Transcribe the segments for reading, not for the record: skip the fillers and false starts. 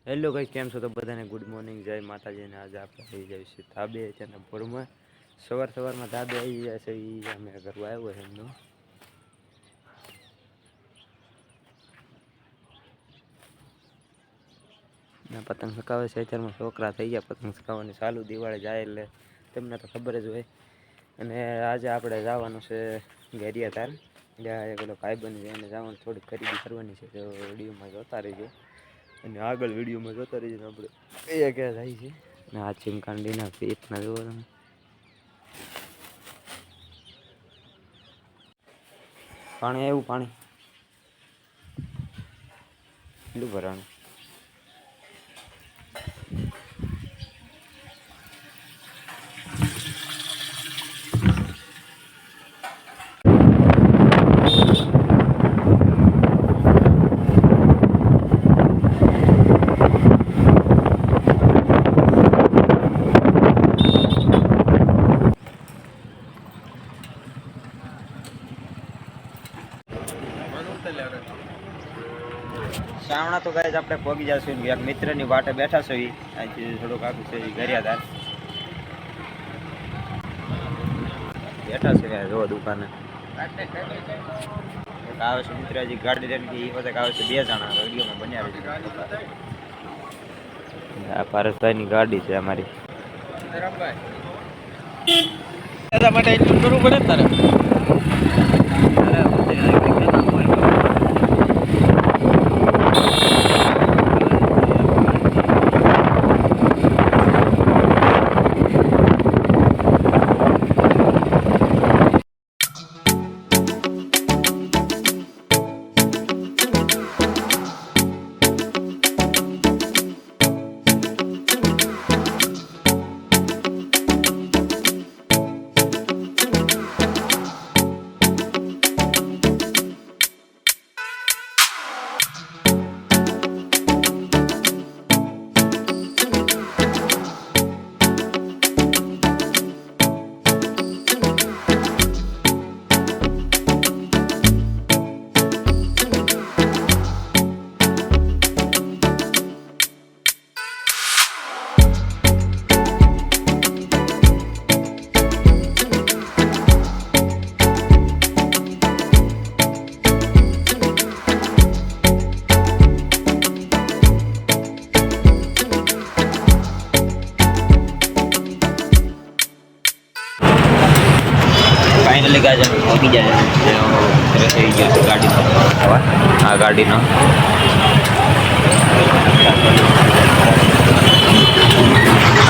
Hello guys, કેમ છો? તો બધાને ગુડ મોર્નિંગ, જય માતાજીને. આજે આપણે આવી જાય છે ધાબે તેના ભોરમાં સવારમાં ધાબે આવી જાય છે. એ અમે કરવા આવ્યો છે એમનો પતંગ ચકાવે છે. અત્યારમાં છોકરા થઈ ગયા પતંગ ચકાવવાની ચાલુ. દિવાળી જાય એટલે તમને તો ખબર જ હોય. અને આજે આપણે જવાનું છે ગેરિયાધાર. ત્યાં પેલો ભાઈબંધ છે એને જવાનું, થોડીક ખરીદી કરવાની છે. તો વિડીયોમાં જોતા રહીજો અને આગળ વિડીયોમાં જોતા રહીજો. આપણે એ ક્યાં જાય છે ને આ ચીમકાંડીના પેટના જોવો તમે. પાણી આવ્યું, પાણી એટલું ભરાણું. શ્રાવણા તો ગાય આપણે પહોંચી જશું. એક મિત્રની વાટે બેઠા છે. અહીંથી થોડુંક આગળ છે ગરિયાધાર બેઠા છે. જો દુકાને એક આવે છે મિત્ર, હજી ગાડી લઈને એ વખતે આવે છે. 2 જણા વિડીયોમાં બન્યા છે. આ પારસભાઈની ગાડી છે અમારી. માટે એટલું કરવું પડે તારે. ફાઇનલી ગાજ પહોંચી જાય થઈ ગયો છે ગાડીનો હવા. આ ગાડીનો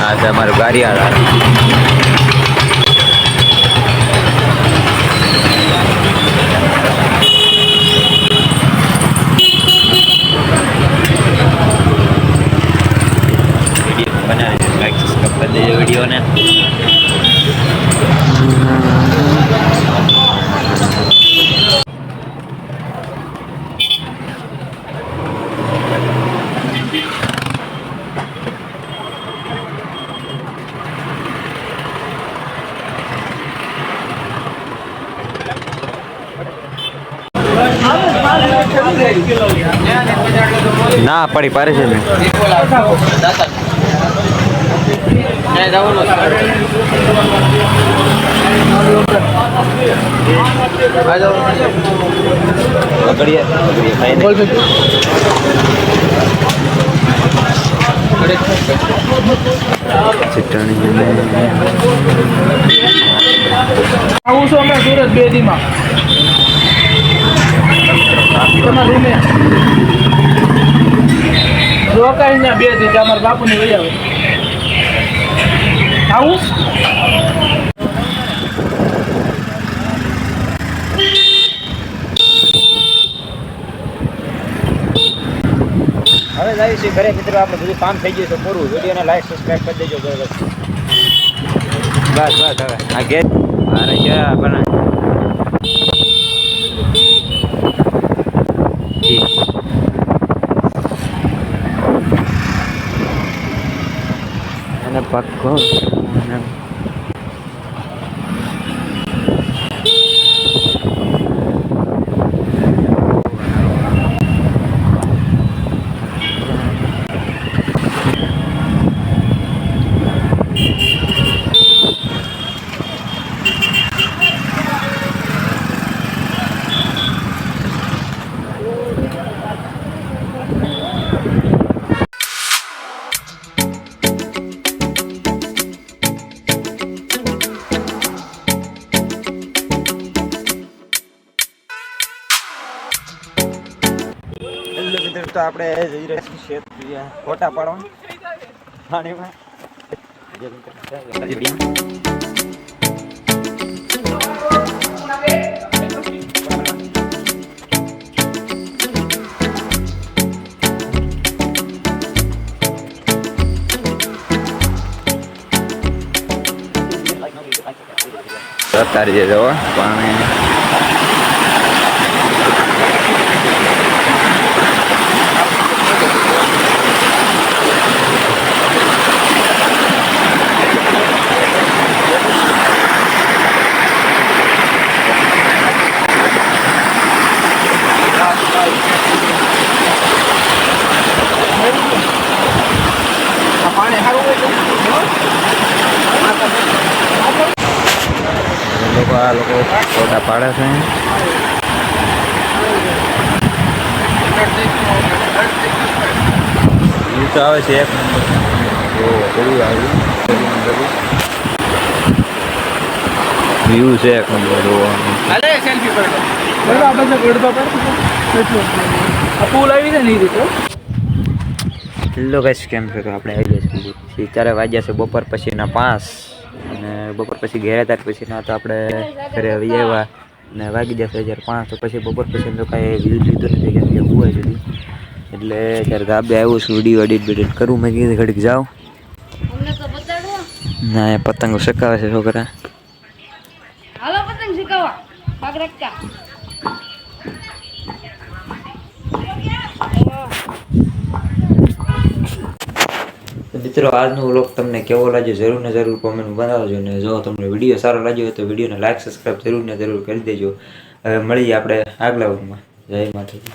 આ છે અમારું ગારિયાધાર. વિડીયો બનાવી લાઈક સબસ્ક્રાઈબ કરી દેજો વિડીયોને. ના પડી પારે છે ને આવું છું અમે સુરત 2 દીમાં તમારા રૂમે રોકાઈ ને 2 દી અમારા બાપુની વહી આવે. આવું હવે લાવી છે ઘરે. મિત્રો આપણે બધું કામ થઈ ગયું છે પૂરું. વિડીયોને લાઈક સબસ્ક્રાઈબ કરી દેજો. બસ બસ હવે આ ગેસ અરે ક્યાં આપણે અને પક્કો તો આપણે જઈ રહ્યા છીએ ફોટા પાડવા પાણીમાં. તારી જવા પાણી આ લોકો ફોટા પાડે છે. વ્યૂ તો આવે છે એક નંબર. વ્યૂ છે એક નંબર જોવાનું. પુલ આવી છે ને એ રીતે હેલો ગાઈસ, કેમ છે? તો આપણે આવી ગયા છીએ. 4 વાગ્યા છે બપોર પછીના 5 અને બપોર પછી ઘેરે ત્યાર પછીના તો આપણે ઘરે આવી આવ્યા ને વાગી જશે 5 તો પછી બપોર પછી તો કાંઈ વ્યૂ લીધું નથી કેમ કે હું જુદી એટલે ત્યારે ધાબે આવ્યું છું. વિડીયો એડિટ કરું મેં કીધું ઘડીક જાઉં. ના એ પતંગો શકાવે છે છોકરા. હાલો પતંગ શીખવા ભાગ રાખતા. મિત્રો, આજનો વ્લોગ તમને કેવો લાગ્યો જરૂર ને જરૂર કોમેન્ટ બનાવજો. ને જો તમને વિડીયો સારો લાગ્યો હોય તો વિડીયોને લાઈક સબસ્ક્રાઈબ જરૂર ને જરૂર કરી દેજો. હવે મળીએ આપણે આગલા વ્લોગમાં. જય માતાજી.